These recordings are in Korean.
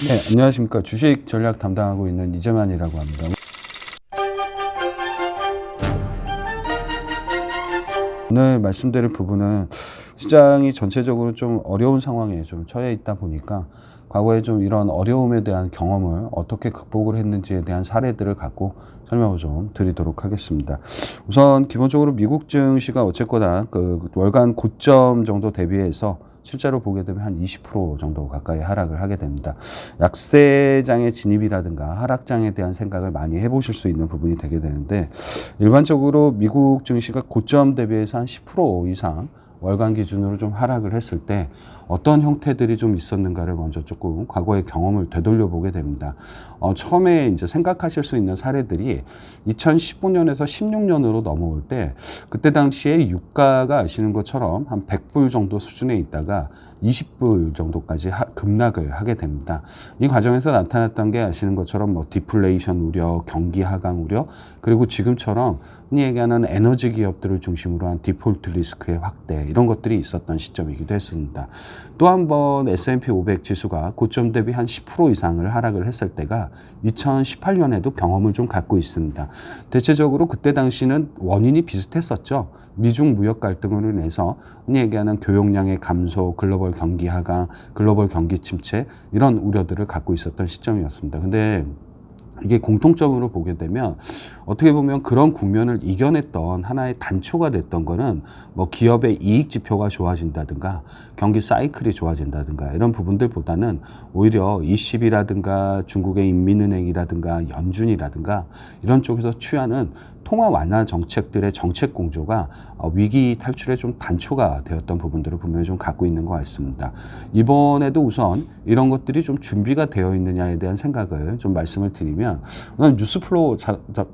네, 안녕하십니까. 주식 전략 담당하고 있는 이재만이라고 합니다. 오늘 말씀드릴 부분은 시장이 전체적으로 좀 어려운 상황에 좀 처해 있다 보니까 과거에 좀 이런 어려움에 대한 경험을 어떻게 극복을 했는지에 대한 사례들을 갖고 설명을 좀 드리도록 하겠습니다. 우선 기본적으로 미국 증시가 어쨌거나 그 월간 고점 정도 대비해서 실제로 보게 되면 한 20% 정도 가까이 하락을 하게 됩니다. 약세장의 진입이라든가 하락장에 대한 생각을 많이 해보실 수 있는 부분이 되게 되는데, 일반적으로 미국 증시가 고점 대비해서 한 10% 이상 월간 기준으로 좀 하락을 했을 때 어떤 형태들이 좀 있었는가를 먼저 조금 과거의 경험을 되돌려 보게 됩니다. 처음에 이제 생각하실 수 있는 사례들이 2015년에서 16년으로 넘어올 때, 그때 당시에 유가가 아시는 것처럼 한 100불 정도 수준에 있다가 20불 정도까지 급락을 하게 됩니다. 이 과정에서 나타났던 게 아시는 것처럼 뭐 디플레이션 우려, 경기 하강 우려, 그리고 지금처럼 흔히 얘기하는 에너지 기업들을 중심으로 한 디폴트 리스크의 확대, 이런 것들이 있었던 시점이기도 했습니다. 또 한 번 S&P 500 지수가 고점 대비 한 10% 이상을 하락을 했을 때가 2018년에도 경험을 좀 갖고 있습니다. 대체적으로 그때 당시는 원인이 비슷했었죠. 미중 무역 갈등으로 인해서 흔히 얘기하는 교역량의 감소, 글로벌 경기 하강, 글로벌 경기 침체, 이런 우려들을 갖고 있었던 시점이었습니다. 근데 이게 공통점으로 보게 되면 어떻게 보면 그런 국면을 이겨냈던 하나의 단초가 됐던 거는 뭐 기업의 이익 지표가 좋아진다든가 경기 사이클이 좋아진다든가 이런 부분들보다는 오히려 ECB라든가 중국의 인민은행이라든가 연준이라든가 이런 쪽에서 취하는 통화 완화 정책들의 정책 공조가 위기 탈출에 좀 단초가 되었던 부분들을 분명히 좀 갖고 있는 것 같습니다. 이번에도 우선 이런 것들이 좀 준비가 되어 있느냐에 대한 생각을 좀 말씀을 드리면, 뉴스플로우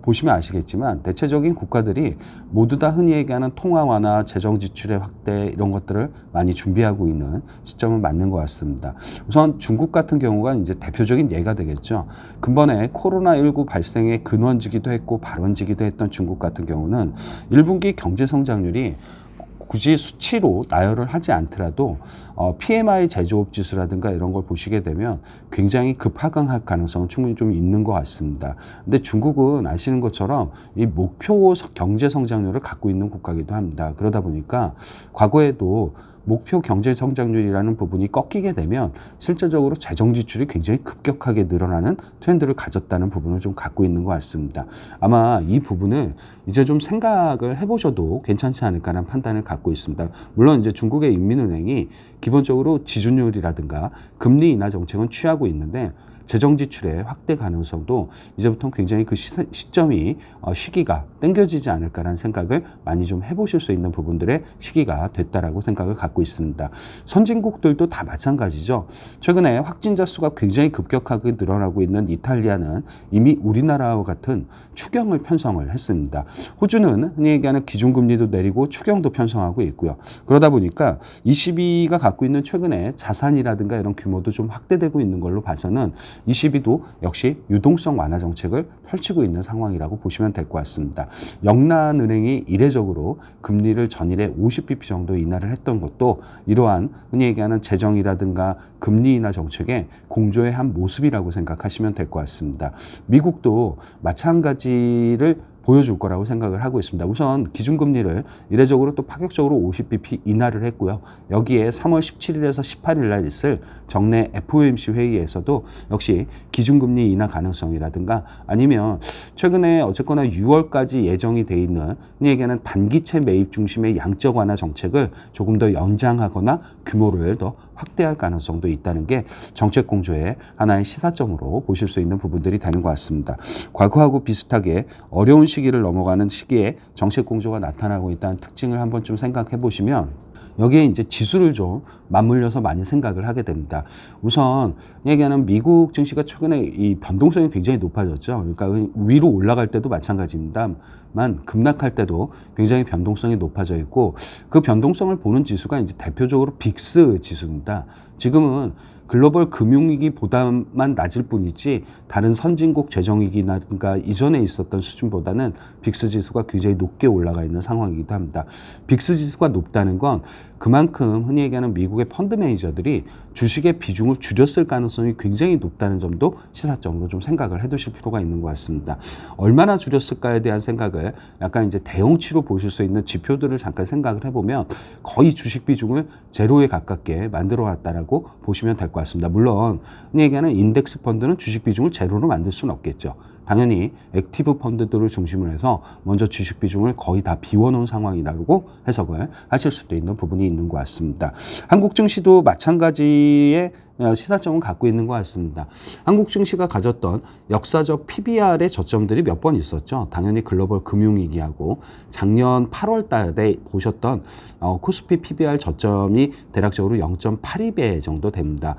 보시면 아시겠지만 대체적인 국가들이 모두 다 흔히 얘기하는 통화 완화, 재정 지출의 확대, 이런 것들을 많이 준비하고 있는 시점은 맞는 것 같습니다. 우선 중국 같은 경우가 이제 대표적인 예가 되겠죠. 근본에 코로나19 발생의 근원지기도 했고 발원지기도 했던 중국 같은 경우는 1분기 경제 성장률이 굳이 수치로 나열을 하지 않더라도 PMI 제조업 지수라든가 이런 걸 보시게 되면 굉장히 급하강할 가능성은 충분히 좀 있는 것 같습니다. 근데 중국은 아시는 것처럼 이 목표 경제 성장률을 갖고 있는 국가이기도 합니다. 그러다 보니까 과거에도 목표 경제 성장률이라는 부분이 꺾이게 되면 실질적으로 재정 지출이 굉장히 급격하게 늘어나는 트렌드를 가졌다는 부분을 좀 갖고 있는 것 같습니다. 아마 이 부분을 이제 좀 생각을 해보셔도 괜찮지 않을까라는 판단을 갖고 있습니다. 물론 이제 중국의 인민은행이 기본적으로 지준율이라든가 금리 인하 정책은 취하고 있는데 재정 지출의 확대 가능성도 이제부터 굉장히 그 시점이 시기가 당겨지지 않을까라는 생각을 많이 좀 해보실 수 있는 부분들의 시기가 됐다라고 생각을 갖고 있습니다. 선진국들도 다 마찬가지죠. 최근에 확진자 수가 굉장히 급격하게 늘어나고 있는 이탈리아는 이미 우리나라와 같은 추경을 편성을 했습니다. 호주는 흔히 얘기하는 기준금리도 내리고 추경도 편성하고 있고요. 그러다 보니까 ECB가 갖고 있는 최근에 자산이라든가 이런 규모도 좀 확대되고 있는 걸로 봐서는 ECB도 역시 유동성 완화 정책을 펼치고 있는 상황이라고 보시면 될 것 같습니다. 영란은행이 이례적으로 금리를 전일에 50bp 정도 인하를 했던 것도 이러한 흔히 얘기하는 재정이라든가 금리 인하 정책의 공조의 한 모습이라고 생각하시면 될 것 같습니다. 미국도 마찬가지를 보여줄 거라고 생각을 하고 있습니다. 우선 기준금리를 이례적으로 또 파격적으로 50bp 인하를 했고요. 여기에 3월 17일에서 18일 날 있을 정례 FOMC 회의에서도 역시 기준금리 인하 가능성이라든가 아니면 최근에 어쨌거나 6월까지 예정이 돼 있는 흔히 얘기하는 단기채 매입 중심의 양적 완화 정책을 조금 더 연장하거나 규모를 더 확대할 가능성도 있다는 게 정책 공조의 하나의 시사점으로 보실 수 있는 부분들이 되는 것 같습니다. 과거하고 비슷하게 어려운 시기를 넘어가는 시기에 정책 공조가 나타나고 있다는 특징을 한번 좀 생각해 보시면 여기에 이제 지수를 좀 맞물려서 많이 생각을 하게 됩니다. 우선 얘기하는 미국 증시가 최근에 이 변동성이 굉장히 높아졌죠. 그러니까 위로 올라갈 때도 마찬가지입니다만 급락할 때도 굉장히 변동성이 높아져 있고 그 변동성을 보는 지수가 이제 대표적으로 빅스 지수입니다. 지금은 글로벌 금융위기보다만 낮을 뿐이지 다른 선진국 재정위기라든가 이전에 있었던 수준보다는 빅스 지수가 굉장히 높게 올라가 있는 상황이기도 합니다. 빅스 지수가 높다는 건 그만큼 흔히 얘기하는 미국의 펀드 매니저들이 주식의 비중을 줄였을 가능성이 굉장히 높다는 점도 시사점으로 좀 생각을 해두실 필요가 있는 것 같습니다. 얼마나 줄였을까에 대한 생각을 약간 이제 대응치로 보실 수 있는 지표들을 잠깐 생각을 해보면 거의 주식 비중을 제로에 가깝게 만들어 왔다라고 보시면 될 것 같습니다. 물론 흔히 얘기하는 인덱스 펀드는 주식 비중을 제로로 만들 수는 없겠죠. 당연히 액티브 펀드들을 중심으로 해서 먼저 주식 비중을 거의 다 비워놓은 상황이라고 해석을 하실 수도 있는 부분이 있는 것 같습니다. 한국 증시도 마찬가지의 시사점을 갖고 있는 것 같습니다. 한국 증시가 가졌던 역사적 PBR의 저점들이 몇 번 있었죠. 당연히 글로벌 금융위기하고 작년 8월 달에 보셨던 코스피 PBR 저점이 대략적으로 0.82배 정도 됩니다.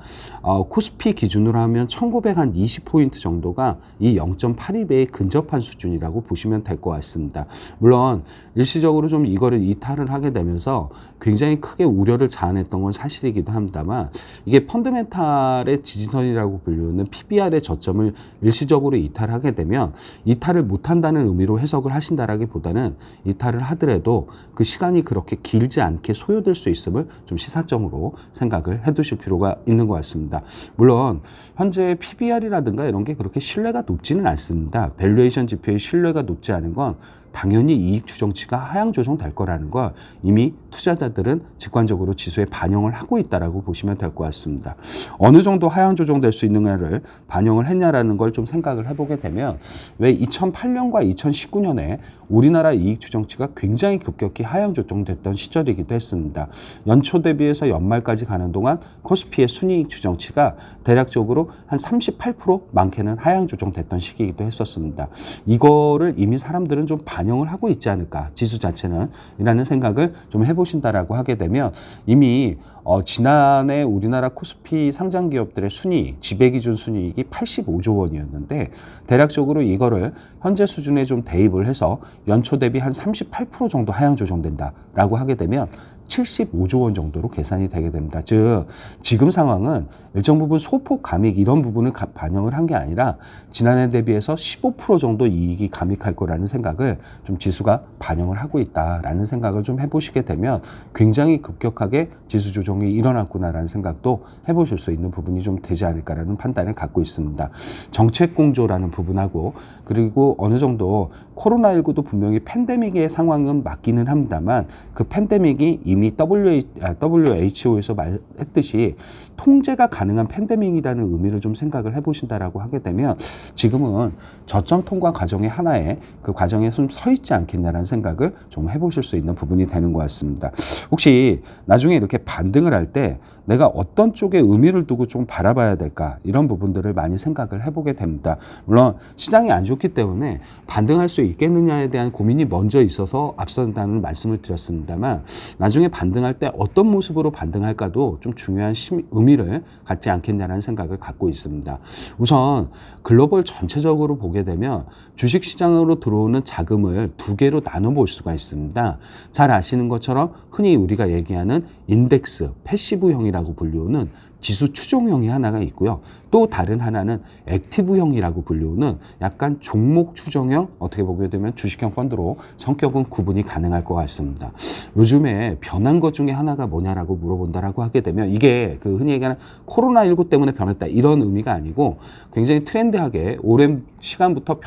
코스피 기준으로 하면 1920포인트 정도가 이 0.82배에 근접한 수준이라고 보시면 될 것 같습니다. 물론 일시적으로 좀 이거를 이탈을 하게 되면서 굉장히 크게 우려를 자아냈던 건 사실이기도 합니다만 이게 펀드멘탈의 지지선이라고 불리는 PBR의 저점을 일시적으로 이탈하게 되면 이탈을 못한다는 의미로 해석을 하신다라기보다는 이탈을 하더라도 그 시간이 그렇게 길지 않게 소요될 수 있음을 좀 시사점으로 생각을 해두실 필요가 있는 것 같습니다. 물론 현재 PBR이라든가 이런 게 그렇게 신뢰가 높지는 않습니다. 밸류에이션 지표의 신뢰가 높지 않은 건 당연히 이익 추정치가 하향 조정될 거라는 걸 이미 투자자들은 직관적으로 지수에 반영을 하고 있다라고 보시면 될 것 같습니다. 어느 정도 하향 조정될 수 있는가를 반영을 했냐라는 걸 좀 생각을 해보게 되면 왜 2008년과 2019년에 우리나라 이익 추정치가 굉장히 급격히 하향 조정됐던 시절이기도 했습니다. 연초 대비해서 연말까지 가는 동안 코스피의 순이익 추정치가 대략적으로 한 38% 많게는 하향 조정됐던 시기이기도 했었습니다. 이거를 이미 사람들은 좀 반영을 하고 있지 않을까, 지수 자체는 이라는 생각을 좀 해보신다라고 하게 되면 이미 지난해 우리나라 코스피 상장 기업들의 순이익, 지배기준 순이익이 85조 원이었는데 대략적으로 이거를 현재 수준에 좀 대입을 해서 연초 대비 한 38% 정도 하향 조정된다라고 하게 되면 75조 원 정도로 계산이 되게 됩니다. 즉 지금 상황은 일정 부분 소폭 감익 이런 부분을 반영을 한 게 아니라 지난해 대비해서 15% 정도 이익이 감익할 거라는 생각을 좀 지수가 반영을 하고 있다라는 생각을 좀 해보시게 되면 굉장히 급격하게 지수 조정이 일어났구나라는 생각도 해보실 수 있는 부분이 좀 되지 않을까라는 판단을 갖고 있습니다. 정책 공조라는 부분하고 그리고 어느 정도 코로나19도 분명히 팬데믹의 상황은 맞기는 합니다만 그 팬데믹이 이미 WHO에서 말했듯이 통제가 가능한 팬데믹이라는 의미를 좀 생각을 해보신다라고 하게 되면 지금은 저점 통과 과정의 하나에 그 과정에 좀 서 있지 않겠냐라는 생각을 좀 해보실 수 있는 부분이 되는 것 같습니다. 혹시 나중에 이렇게 반등을 할 때 내가 어떤 쪽에 의미를 두고 좀 바라봐야 될까 이런 부분들을 많이 생각을 해보게 됩니다. 물론 시장이 안 좋기 때문에 반등할 수 있겠느냐에 대한 고민이 먼저 있어서 앞선다는 말씀을 드렸습니다만 나중에 반등할 때 어떤 모습으로 반등할까도 좀 중요한 의미를 갖지 않겠냐라는 생각을 갖고 있습니다. 우선 글로벌 전체적으로 보게 되면 주식시장으로 들어오는 자금을 두 개로 나눠볼 수가 있습니다. 잘 아시는 것처럼 흔히 우리가 얘기하는 인덱스, 패시브형이라고 불리우는 지수 추종형이 하나가 있고요. 또 다른 하나는 액티브형이라고 불리우는 약간 종목 추정형, 어떻게 보게 되면 주식형 펀드로 성격은 구분이 가능할 것 같습니다. 요즘에 변한 것 중에 하나가 뭐냐라고 물어본다라고 하게 되면 이게 그 흔히 얘기하는 코로나19 때문에 변했다 이런 의미가 아니고 굉장히 트렌디하게 오랜 시간부터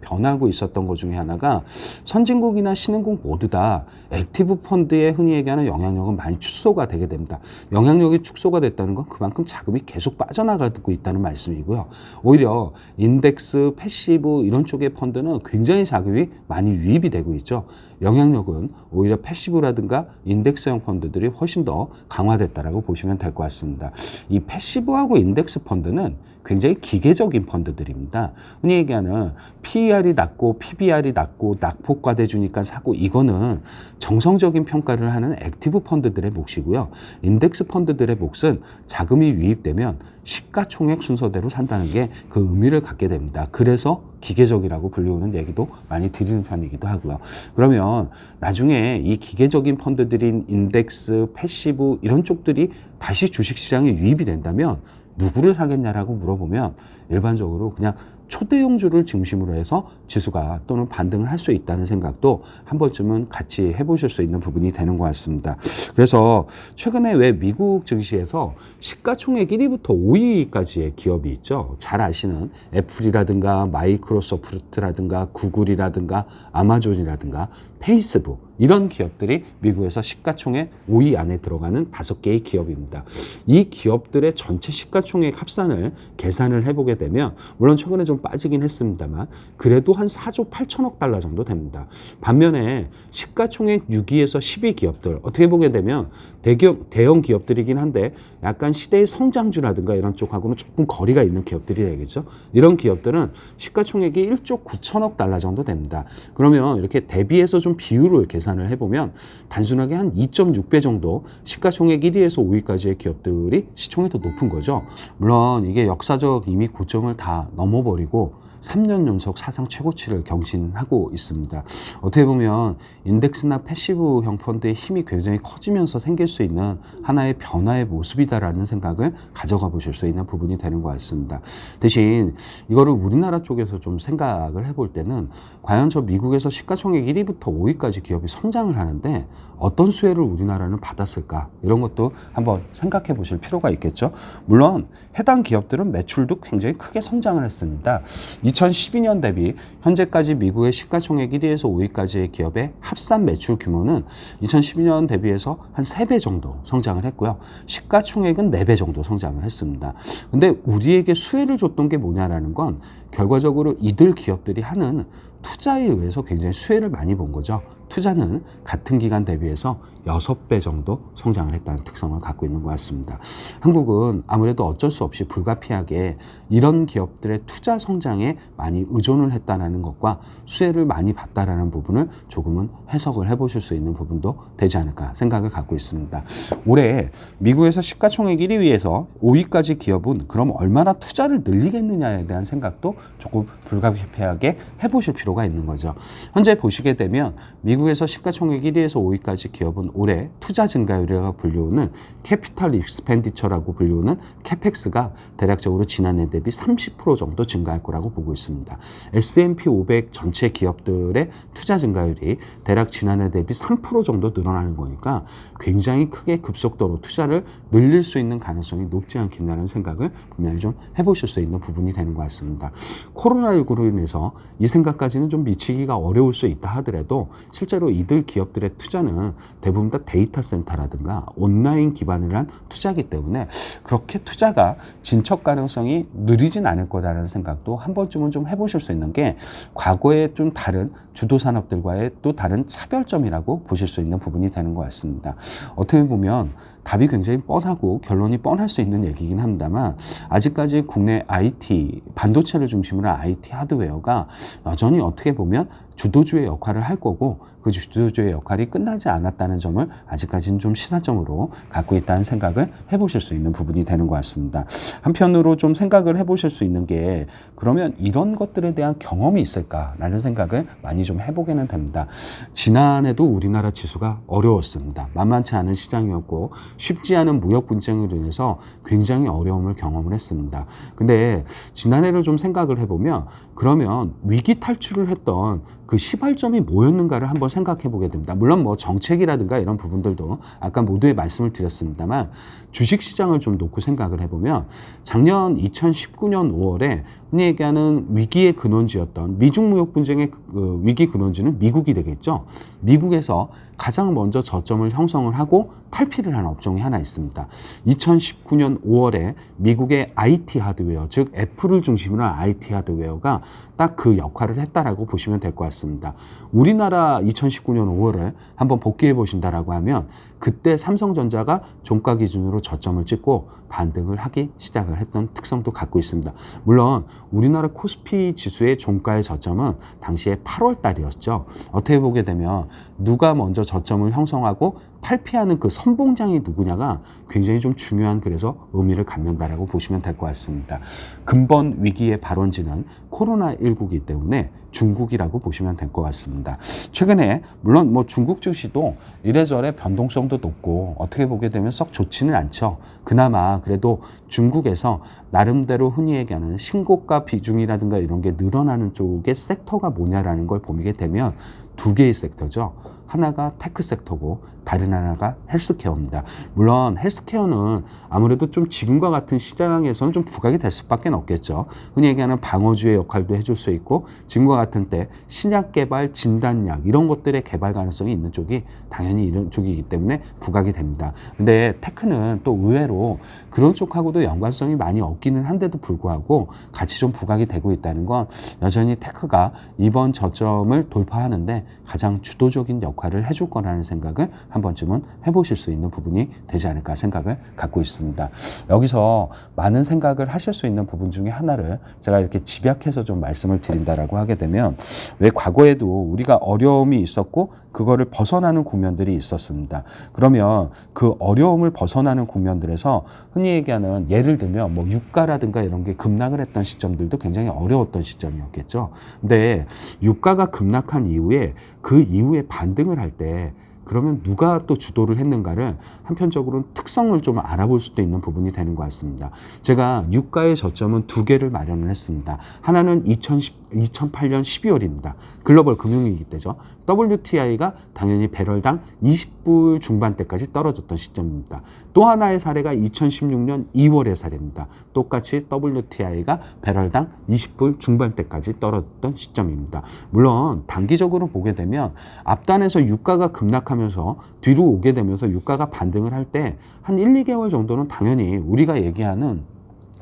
변하고 있었던 것 중에 하나가 선진국이나 신흥국 모두 다 액티브 펀드에 흔히 얘기하는 영향력은 많이 축소가 되게 됩니다. 영향력이 축소가 됐다는 건 그만큼 자금이 계속 빠져나가고 있다는 말씀이고요. 오히려 인덱스, 패시브 이런 쪽의 펀드는 굉장히 자금이 많이 유입이 되고 있죠. 영향력은 오히려 패시브라든가 인덱스형 펀드들이 훨씬 더 강화됐다라고 보시면 될 것 같습니다. 이 패시브하고 인덱스 펀드는 굉장히 기계적인 펀드들입니다. 흔히 얘기하는 PER이 낮고 PBR이 낮고 낙폭과대 주니까 사고 이거는 정성적인 평가를 하는 액티브 펀드들의 몫이고요. 인덱스 펀드들의 몫은 자금이 유입되면 시가총액 순서대로 산다는 게 그 의미를 갖게 됩니다. 그래서 기계적이라고 불리우는 얘기도 많이 드리는 편이기도 하고요. 그러면 나중에 이 기계적인 펀드들인 인덱스, 패시브 이런 쪽들이 다시 주식시장에 유입이 된다면 누구를 사겠냐라고 물어보면 일반적으로 그냥 초대형주를 중심으로 해서 지수가 또는 반등을 할 수 있다는 생각도 한 번쯤은 같이 해보실 수 있는 부분이 되는 것 같습니다. 그래서 최근에 왜 미국 증시에서 시가총액 1위부터 5위까지의 기업이 있죠. 잘 아시는 애플이라든가 마이크로소프트라든가 구글이라든가 아마존이라든가 페이스북 이런 기업들이 미국에서 시가총액 5위 안에 들어가는 5개의 기업입니다. 이 기업들의 전체 시가총액 합산을 계산을 해보게 되면 물론 최근에 좀 빠지긴 했습니다만 그래도 한 4조 8천억 달러 정도 됩니다. 반면에 시가총액 6위에서 10위 기업들 어떻게 보게 되면 대형 기업들이긴 한데 약간 시대의 성장주라든가 이런 쪽하고는 조금 거리가 있는 기업들이 되겠죠. 이런 기업들은 시가총액이 1조 9천억 달러 정도 됩니다. 그러면 이렇게 대비해서 좀 비율을 계산을 해보면 단순하게 한 2.6배 정도 시가총액 1위에서 5위까지의 기업들이 시총이 더 높은 거죠. 물론 이게 역사적 이미 고점을 다 넘어버리고 3년 연속 사상 최고치를 경신하고 있습니다. 어떻게 보면 인덱스나 패시브형 펀드의 힘이 굉장히 커지면서 생길 수 있는 하나의 변화의 모습이다라는 생각을 가져가 보실 수 있는 부분이 되는 것 같습니다. 대신 이거를 우리나라 쪽에서 좀 생각을 해볼 때는 과연 저 미국에서 시가총액 1위부터 5위까지 기업이 성장을 하는데 어떤 수혜를 우리나라는 받았을까? 이런 것도 한번 생각해 보실 필요가 있겠죠. 물론 해당 기업들은 매출도 굉장히 크게 성장을 했습니다. 2012년 대비 현재까지 미국의 시가총액 1위에서 5위까지의 기업의 합산 매출 규모는 2012년 대비해서 한 3배 정도 성장을 했고요. 시가총액은 4배 정도 성장을 했습니다. 근데 우리에게 수혜를 줬던 게 뭐냐라는 건 결과적으로 이들 기업들이 하는 투자에 의해서 굉장히 수혜를 많이 본 거죠. 투자는 같은 기간 대비해서 6배 정도 성장을 했다는 특성을 갖고 있는 것 같습니다. 한국은 아무래도 어쩔 수 없이 불가피하게 이런 기업들의 투자 성장에 많이 의존을 했다는 것과 수혜를 많이 봤다라는 부분을 조금은 해석을 해보실 수 있는 부분도 되지 않을까 생각을 갖고 있습니다. 올해 미국에서 시가총액 1위에서 5위까지 기업은 그럼 얼마나 투자를 늘리겠느냐에 대한 생각도 조금 불가피하게 해보실 필요가 있는 거죠. 현재 보시게 되면 미국에서 시가총액 1위에서 5위까지 기업은 올해 투자 증가율이라고 불리우는 캐피탈 익스펜디처라고 불리우는 캐펙스가 대략적으로 지난해 대비 30% 정도 증가할 거라고 보고 있습니다. S&P 500 전체 기업들의 투자 증가율이 대략 지난해 대비 3% 정도 늘어나는 거니까 굉장히 크게 급속도로 투자를 늘릴 수 있는 가능성이 높지 않겠냐는 생각을 분명히 좀 해보실 수 있는 부분이 되는 것 같습니다. 코로나19로 인해서 이 생각까지는 좀 미치기가 어려울 수 있다 하더라도 실제로 이들 기업들의 투자는 대부분 다 데이터 센터라든가 온라인 기반을 한 투자이기 때문에 그렇게 투자가 진척 가능성이 느리진 않을 거다라는 생각도 한 번쯤은 좀 해보실 수 있는 게 과거에 좀 다른 주도 산업들과의 또 다른 차별점이라고 보실 수 있는 부분이 되는 것 같습니다. 어떻게 보면 답이 굉장히 뻔하고 결론이 뻔할 수 있는 얘기긴 합니다만 아직까지 국내 IT, 반도체를 중심으로 한 IT 하드웨어가 여전히 어떻게 보면 주도주의 역할을 할 거고 그 주도주의 역할이 끝나지 않았다는 점을 아직까지는 좀 시사점으로 갖고 있다는 생각을 해보실 수 있는 부분이 되는 것 같습니다. 한편으로 좀 생각을 해보실 수 있는 게 그러면 이런 것들에 대한 경험이 있을까라는 생각을 많이 좀 해보게는 됩니다. 지난해도 우리나라 지수가 어려웠습니다. 만만치 않은 시장이었고 쉽지 않은 무역 분쟁으로 인해서 굉장히 어려움을 경험을 했습니다. 근데 지난해를 좀 생각을 해보면 그러면 위기 탈출을 했던 그 시발점이 뭐였는가를 한번 생각해 보게 됩니다. 물론 뭐 정책이라든가 이런 부분들도 아까 모두에 말씀을 드렸습니다만 주식시장을 좀 놓고 생각을 해보면 작년 2019년 5월에 흔히 얘기하는 위기의 근원지였던 미중 무역 분쟁의 그 위기 근원지는 미국이 되겠죠. 미국에서 가장 먼저 저점을 형성을 하고 탈피를 한 업종이 하나 있습니다. 2019년 5월에 미국의 IT 하드웨어, 즉 애플을 중심으로 한 IT 하드웨어가 딱 그 역할을 했다라고 보시면 될 것 같습니다. 우리나라 2019년 5월을 한번 복귀해 보신다라고 하면 그때 삼성전자가 종가 기준으로 저점을 찍고 반등을 하기 시작을 했던 특성도 갖고 있습니다. 물론 우리나라 코스피 지수의 종가의 저점은 당시에 8월 달이었죠. 어떻게 보게 되면 누가 먼저 저점을 형성하고 탈피하는 그 선봉장이 누구냐가 굉장히 좀 중요한 그래서 의미를 갖는다라고 보시면 될 것 같습니다. 근본 위기의 발원지는 코로나19이기 때문에 중국이라고 보시면 될 것 같습니다. 최근에 물론 뭐 중국 증시도 이래저래 변동성도 높고 어떻게 보게 되면 썩 좋지는 않죠. 그나마 그래도 중국에서 나름대로 흔히 얘기하는 신고가 비중이라든가 이런 게 늘어나는 쪽의 섹터가 뭐냐라는 걸 보게 되면 두 개의 섹터죠. 하나가 테크 섹터고 다른 하나가 헬스케어입니다. 물론 헬스케어는 아무래도 좀 지금과 같은 시장에서는 좀 부각이 될 수밖에 없겠죠. 흔히 얘기하는 방어주의 역할도 해줄 수 있고 지금과 같은 때 신약 개발, 진단약 이런 것들의 개발 가능성이 있는 쪽이 당연히 이런 쪽이기 때문에 부각이 됩니다. 근데 테크는 또 의외로 그런 쪽하고도 연관성이 많이 없기는 한데도 불구하고 같이 좀 부각이 되고 있다는 건 여전히 테크가 이번 저점을 돌파하는데 가장 주도적인 역할을 해줄 거라는 생각을 한 번쯤은 해보실 수 있는 부분이 되지 않을까 생각을 갖고 있습니다. 여기서 많은 생각을 하실 수 있는 부분 중에 하나를 제가 이렇게 집약해서 좀 말씀을 드린다라고 하게 되면 왜 과거에도 우리가 어려움이 있었고 그거를 벗어나는 국면들이 있었습니다. 그러면 그 어려움을 벗어나는 국면들에서 흔히 얘기하는 예를 들면 뭐 유가라든가 이런 게 급락을 했던 시점들도 굉장히 어려웠던 시점이었겠죠. 근데 유가가 급락한 이후에 그 이후에 반등을 할 때 그러면 누가 또 주도를 했는가를 한편적으로는 특성을 좀 알아볼 수도 있는 부분이 되는 것 같습니다. 제가 유가의 저점은 두 개를 마련을 했습니다. 하나는 2008년 12월입니다. 글로벌 금융위기 때죠. WTI가 당연히 배럴당 20불 중반대까지 떨어졌던 시점입니다. 또 하나의 사례가 2016년 2월의 사례입니다. 똑같이 WTI가 배럴당 20불 중반대까지 떨어졌던 시점입니다. 물론 단기적으로 보게 되면 앞단에서 유가가 급락하면서 뒤로 오게 되면서 유가가 반등을 할 때 한 1, 2개월 정도는 당연히 우리가 얘기하는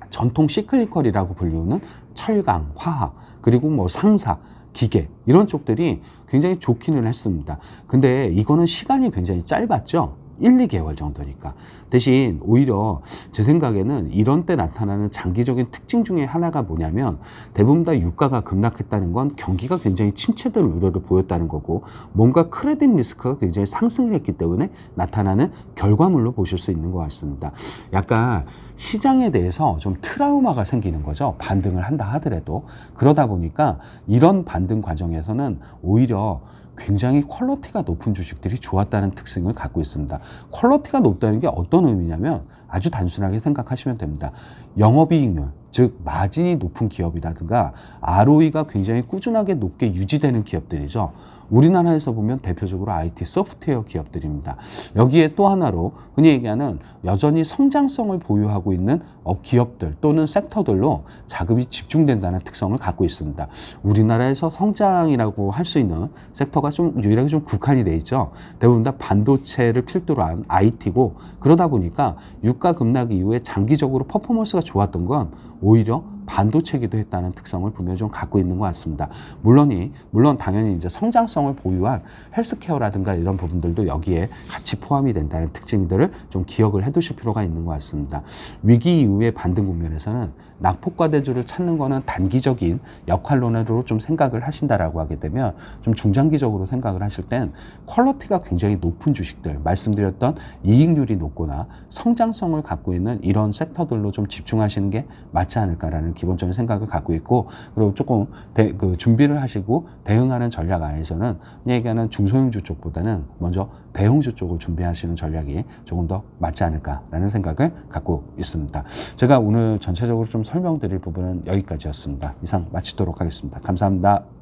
전통 시클리컬이라고 불리우는 철강, 화학, 그리고 뭐 상사, 기계 이런 쪽들이 굉장히 좋기는 했습니다. 근데 이거는 시간이 굉장히 짧았죠. 1, 2개월 정도니까. 대신 오히려 제 생각에는 이런 때 나타나는 장기적인 특징 중에 하나가 뭐냐면 대부분 다 유가가 급락했다는 건 경기가 굉장히 침체될 우려를 보였다는 거고 뭔가 크레딧 리스크가 굉장히 상승을 했기 때문에 나타나는 결과물로 보실 수 있는 것 같습니다. 약간 시장에 대해서 좀 트라우마가 생기는 거죠. 반등을 한다 하더라도. 그러다 보니까 이런 반등 과정에서는 오히려 굉장히 퀄리티가 높은 주식들이 좋았다는 특징을 갖고 있습니다. 퀄리티가 높다는 게 어떤 의미냐면 아주 단순하게 생각하시면 됩니다. 영업이익률, 즉 마진이 높은 기업이라든가 ROE가 굉장히 꾸준하게 높게 유지되는 기업들이죠. 우리나라에서 보면 대표적으로 IT 소프트웨어 기업들입니다. 여기에 또 하나로 흔히 얘기하는 여전히 성장성을 보유하고 있는 기업들 또는 섹터들로 자금이 집중된다는 특성을 갖고 있습니다. 우리나라에서 성장이라고 할 수 있는 섹터가 좀 유일하게 좀 국한이 돼 있죠. 대부분 다 반도체를 필두로 한 IT고 그러다 보니까 유가 급락 이후에 장기적으로 퍼포먼스가 좋았던 건 오히려 반도체기도 했다는 특성을 분명히 좀 갖고 있는 것 같습니다. 물론 당연히 이제 성장성을 보유한 헬스케어라든가 이런 부분들도 여기에 같이 포함이 된다는 특징들을 좀 기억을 해두실 필요가 있는 것 같습니다. 위기 이후의 반등 국면에서는 낙폭과대주를 찾는 거는 단기적인 역할론으로 좀 생각을 하신다라고 하게 되면 좀 중장기적으로 생각을 하실 땐 퀄리티가 굉장히 높은 주식들, 말씀드렸던 이익률이 높거나 성장성을 갖고 있는 이런 섹터들로 좀 집중하시는 게 맞지 않을까라는 기본적인 생각을 갖고 있고 그리고 조금 준비를 하시고 대응하는 전략 안에서는 얘기하는 중소형주 쪽보다는 먼저 대형주 쪽을 준비하시는 전략이 조금 더 맞지 않을까라는 생각을 갖고 있습니다. 제가 오늘 전체적으로 좀 설명드릴 부분은 여기까지였습니다. 이상 마치도록 하겠습니다. 감사합니다.